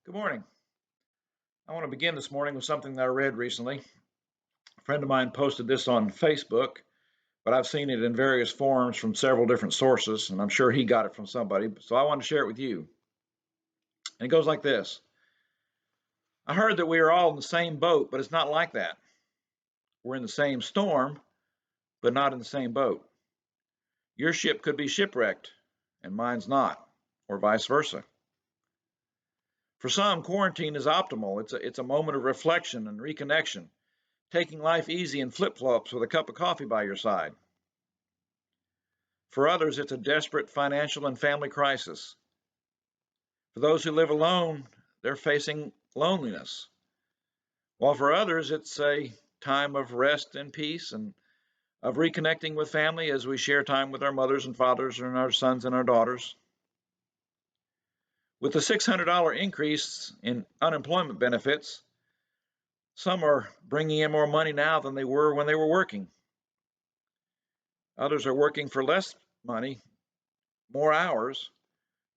Good morning. I want to begin this morning with something that I read recently. A friend of mine posted this on Facebook, but I've seen it in various forms from several different sources, and I'm sure he got it from somebody. So I want to share it with you. And it goes like this. I heard that we are all in the same boat, but it's not like that. We're in the same storm, but not in the same boat. Your ship could be shipwrecked, and mine's not, or vice versa. For some, quarantine is optimal. It's a moment of reflection and reconnection, taking life easy in flip-flops with a cup of coffee by your side. For others, it's a desperate financial and family crisis. For those who live alone, they're facing loneliness. While for others, it's a time of rest and peace and of reconnecting with family as we share time with our mothers and fathers and our sons and our daughters. With the $600 increase in unemployment benefits, some are bringing in more money now than they were when they were working. Others are working for less money, more hours,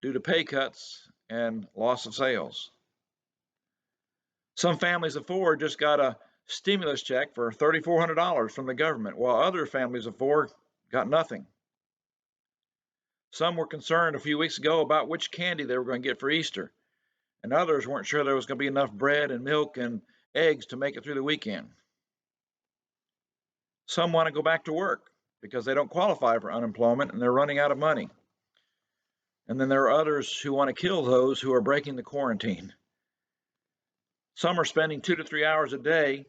due to pay cuts and loss of sales. Some families of four just got a stimulus check for $3,400 from the government, while other families of four got nothing. Some were concerned a few weeks ago about which candy they were going to get for Easter, and others weren't sure there was going to be enough bread and milk and eggs to make it through the weekend. Some want to go back to work because they don't qualify for unemployment and they're running out of money. And then there are others who want to kill those who are breaking the quarantine. Some are spending 2 to 3 hours a day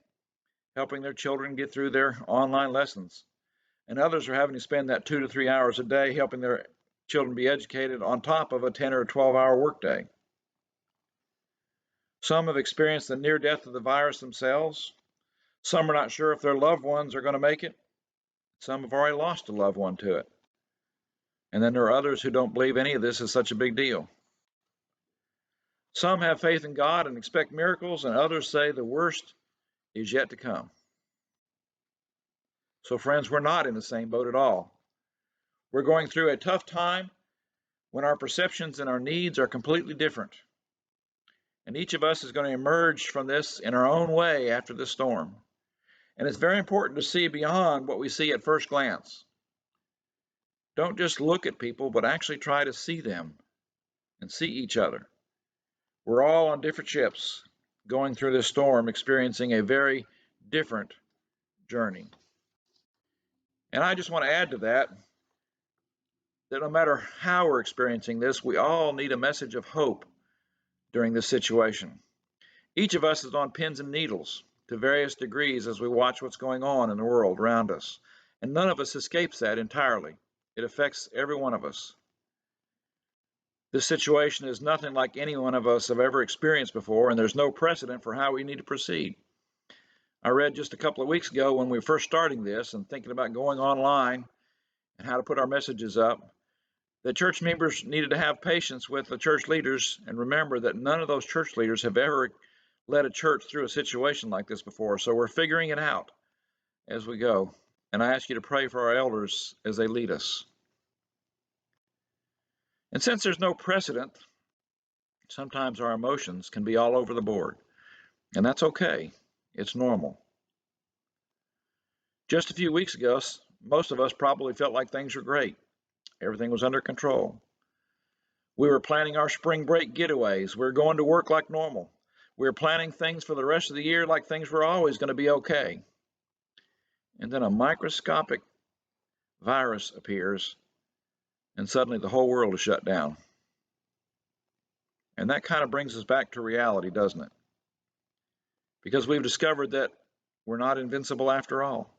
helping their children get through their online lessons. And others are having to spend that 2 to 3 hours a day helping their children be educated on top of a 10 or 12-hour workday. Some have experienced the near death of the virus themselves. Some are not sure if their loved ones are going to make it. Some have already lost a loved one to it. And then there are others who don't believe any of this is such a big deal. Some have faith in God and expect miracles, and others say the worst is yet to come. So, friends, we're not in the same boat at all. We're going through a tough time when our perceptions and our needs are completely different. And each of us is going to emerge from this in our own way after the storm. And it's very important to see beyond what we see at first glance. Don't just look at people, but actually try to see them and see each other. We're all on different ships going through this storm, experiencing a very different journey. And I just want to add to that no matter how we're experiencing this, we all need a message of hope during this situation. Each of us is on pins and needles to various degrees as we watch what's going on in the world around us. And none of us escapes that entirely. It affects every one of us. This situation is nothing like any one of us have ever experienced before, and there's no precedent for how we need to proceed. I read just a couple of weeks ago when we were first starting this and thinking about going online and how to put our messages up, that church members needed to have patience with the church leaders and remember that none of those church leaders have ever led a church through a situation like this before. So we're figuring it out as we go. And I ask you to pray for our elders as they lead us. And since there's no precedent, sometimes our emotions can be all over the board. And that's okay. It's normal. Just a few weeks ago, most of us probably felt like things were great. Everything was under control. We were planning our spring break getaways. We were going to work like normal. We were planning things for the rest of the year like things were always going to be okay. And then a microscopic virus appears, and suddenly the whole world is shut down. And that kind of brings us back to reality, doesn't it? Because we've discovered that we're not invincible after all.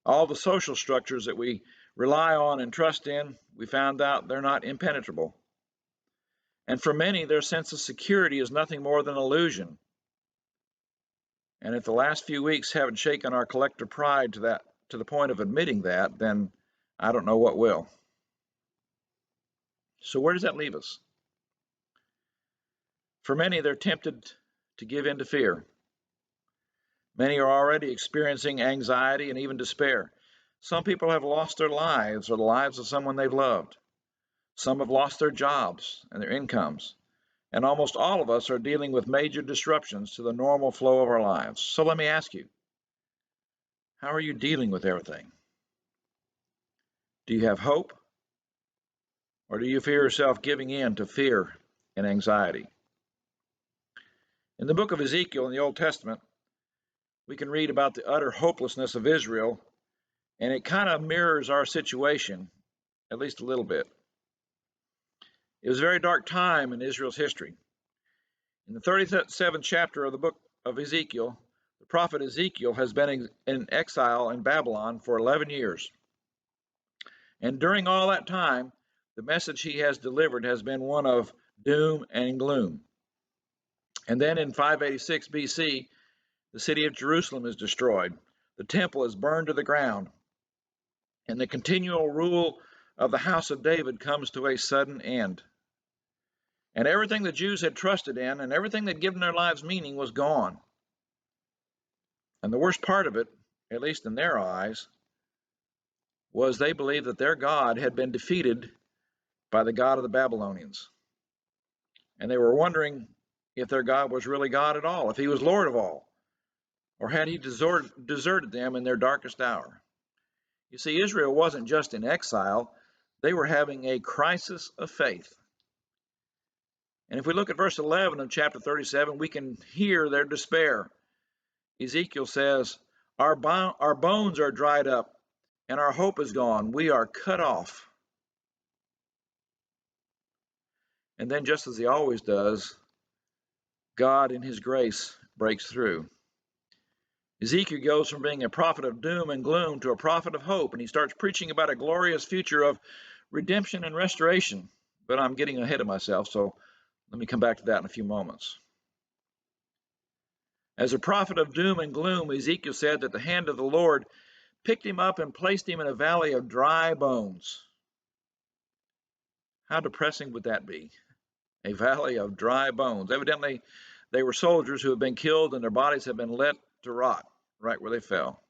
All the social structures that we rely on and trust in, we found out they're not impenetrable. And for many, their sense of security is nothing more than illusion. And if the last few weeks haven't shaken our collective pride to the point of admitting that, then I don't know what will. So where does that leave us? For many, they're tempted to give in to fear. Many are already experiencing anxiety and even despair. Some people have lost their lives or the lives of someone they've loved. Some have lost their jobs and their incomes. And almost all of us are dealing with major disruptions to the normal flow of our lives. So let me ask you, how are you dealing with everything? Do you have hope? Or do you fear yourself giving in to fear and anxiety? In the book of Ezekiel in the Old Testament, we can read about the utter hopelessness of Israel, and it kind of mirrors our situation, at least a little bit. It was a very dark time in Israel's history. In the 37th chapter of the book of Ezekiel, the prophet Ezekiel has been in exile in Babylon for 11 years. And during all that time, the message he has delivered has been one of doom and gloom. And then in 586 BC, the city of Jerusalem is destroyed. The temple is burned to the ground. And the continual rule of the house of David comes to a sudden end. And everything the Jews had trusted in and everything that had given their lives meaning was gone. And the worst part of it, at least in their eyes, was they believed that their God had been defeated by the God of the Babylonians. And they were wondering if their God was really God at all, if he was Lord of all, or had he deserted them in their darkest hour. You see, Israel wasn't just in exile, they were having a crisis of faith. And if we look at verse 11 of chapter 37, we can hear their despair. Ezekiel says, our bones are dried up, and our hope is gone. We are cut off. And then, just as he always does, God in his grace breaks through. Ezekiel goes from being a prophet of doom and gloom to a prophet of hope, and he starts preaching about a glorious future of redemption and restoration. But I'm getting ahead of myself, so let me come back to that in a few moments. As a prophet of doom and gloom, Ezekiel said that the hand of the Lord picked him up and placed him in a valley of dry bones. How depressing would that be? A valley of dry bones. Evidently, they were soldiers who had been killed and their bodies had been let to rot right where they fell.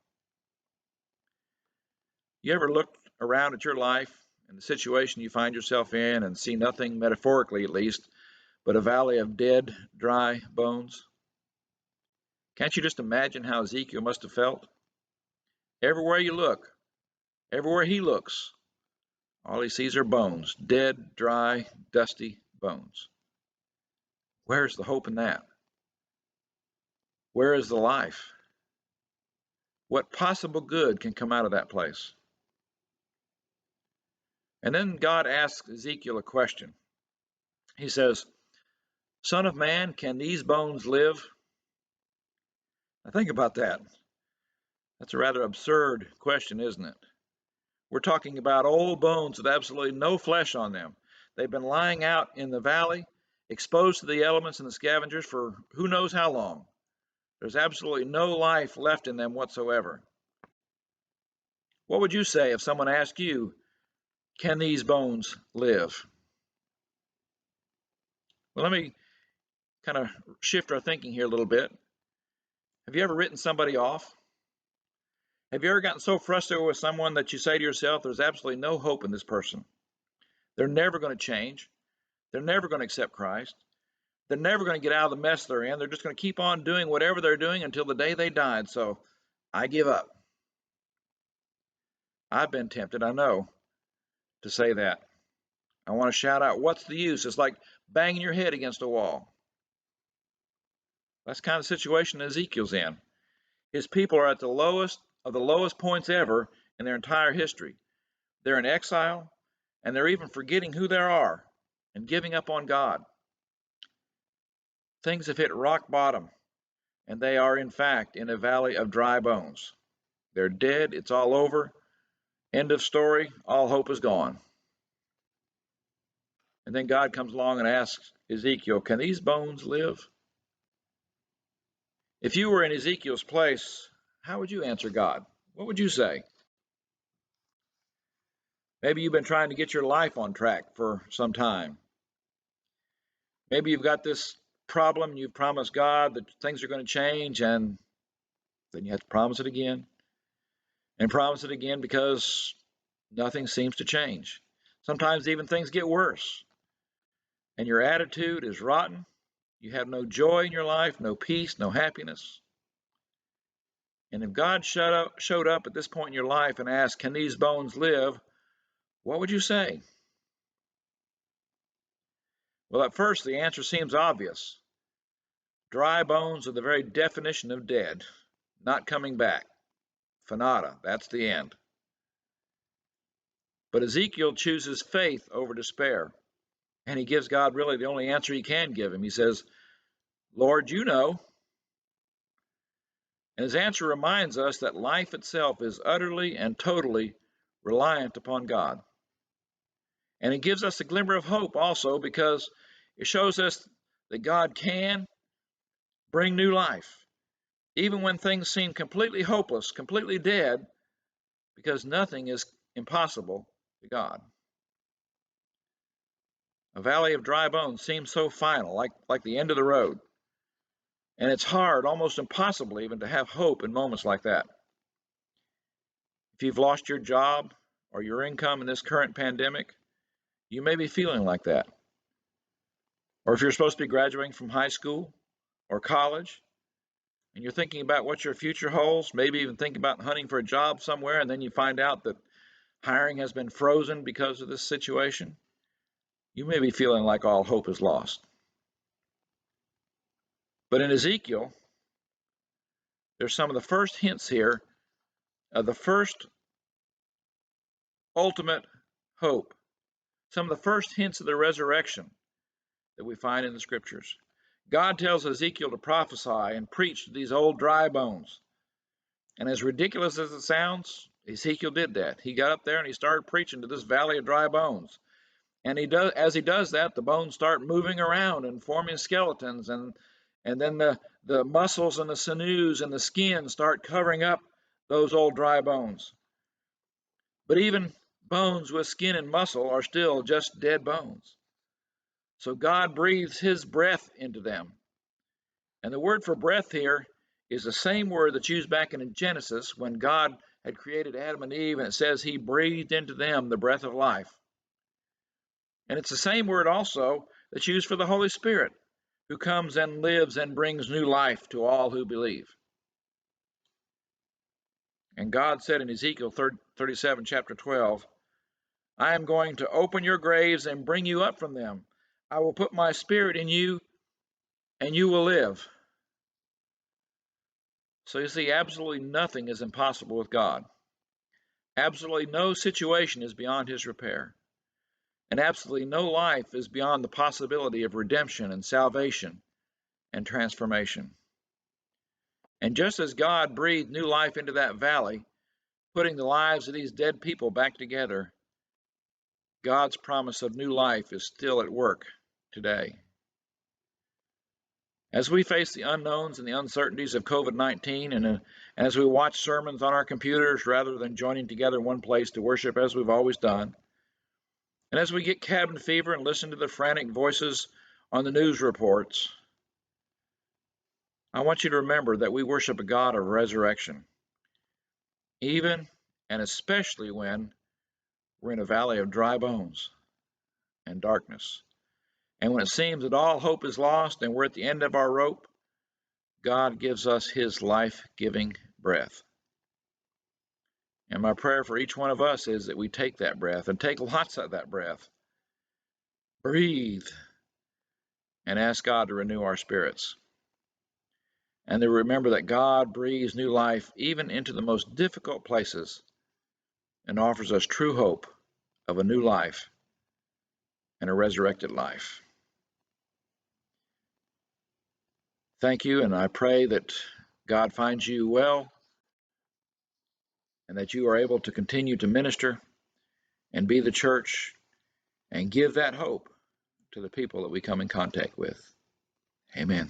You ever look around at your life and the situation you find yourself in and see nothing, metaphorically at least, but a valley of dead, dry bones? Can't you just imagine how Ezekiel must have felt? Everywhere you look, everywhere he looks, all he sees are bones, dead, dry, dusty bones. Where's the hope in that? Where is the life? What possible good can come out of that place? And then God asks Ezekiel a question. He says, Son of man, can these bones live? Now think about that. That's a rather absurd question, isn't it? We're talking about old bones with absolutely no flesh on them. They've been lying out in the valley, exposed to the elements and the scavengers for who knows how long. There's absolutely no life left in them whatsoever. What would you say if someone asked you, can these bones live? Well, let me kind of shift our thinking here a little bit. Have you ever written somebody off? Have you ever gotten so frustrated with someone that you say to yourself, there's absolutely no hope in this person? They're never going to change. They're never going to accept Christ. They're never going to get out of the mess they're in. They're just going to keep on doing whatever they're doing until the day they died. So I give up. I've been tempted, I know, to say that. I want to shout out, what's the use? It's like banging your head against a wall. That's the kind of situation Ezekiel's in. His people are at the lowest of the lowest points ever in their entire history. They're in exile, and they're even forgetting who they are and giving up on God. Things have hit rock bottom, and they are, in fact, in a valley of dry bones. They're dead. It's all over. End of story. All hope is gone. And then God comes along and asks Ezekiel, can these bones live? If you were in Ezekiel's place, how would you answer God? What would you say? Maybe you've been trying to get your life on track for some time. Maybe you've got this problem, you've promised God that things are going to change, and then you have to promise it again and promise it again because nothing seems to change. Sometimes even things get worse. and your attitude is rotten, you have no joy in your life, no peace, no happiness, and if God showed up at this point in your life and asked, "Can these bones live?" what would you say? Well, at first, the answer seems obvious. Dry bones are the very definition of dead, not coming back. Finata, that's the end. But Ezekiel chooses faith over despair, and he gives God really the only answer he can give him. He says, "Lord, you know." And his answer reminds us that life itself is utterly and totally reliant upon God. And it gives us a glimmer of hope also because it shows us that God can bring new life, even when things seem completely hopeless, completely dead, because nothing is impossible to God. A valley of dry bones seems so final, like the end of the road. And it's hard, almost impossible even, to have hope in moments like that. If you've lost your job or your income in this current pandemic, you may be feeling like that. Or if you're supposed to be graduating from high school or college, and you're thinking about what your future holds, maybe even thinking about hunting for a job somewhere, and then you find out that hiring has been frozen because of this situation, you may be feeling like all hope is lost. But in Ezekiel, there's some of the first hints here of the first ultimate hope, some of the first hints of the resurrection that we find in the scriptures. God tells Ezekiel to prophesy and preach to these old dry bones. And as ridiculous as it sounds, Ezekiel did that. He got up there and he started preaching to this valley of dry bones. And as he does that, the bones start moving around and forming skeletons, and then the muscles and the sinews and the skin start covering up those old dry bones. But even bones with skin and muscle are still just dead bones. So God breathes his breath into them. And the word for breath here is the same word that's used back in Genesis when God had created Adam and Eve, and it says he breathed into them the breath of life. And it's the same word also that's used for the Holy Spirit, who comes and lives and brings new life to all who believe. And God said in Ezekiel 37, chapter 12, "I am going to open your graves and bring you up from them. I will put my spirit in you, and you will live." So you see, absolutely nothing is impossible with God. Absolutely no situation is beyond his repair. And absolutely no life is beyond the possibility of redemption and salvation and transformation. And just as God breathed new life into that valley, putting the lives of these dead people back together, God's promise of new life is still at work today. As we face the unknowns and the uncertainties of COVID-19, and as we watch sermons on our computers rather than joining together in one place to worship as we've always done, and as we get cabin fever and listen to the frantic voices on the news reports, I want you to remember that we worship a God of resurrection, even and especially when we're in a valley of dry bones and darkness. And when it seems that all hope is lost and we're at the end of our rope, God gives us his life-giving breath. And my prayer for each one of us is that we take that breath and take lots of that breath. Breathe and ask God to renew our spirits. And to remember that God breathes new life even into the most difficult places and offers us true hope of a new life and a resurrected life. Thank you, and I pray that God finds you well and that you are able to continue to minister and be the church and give that hope to the people that we come in contact with. Amen.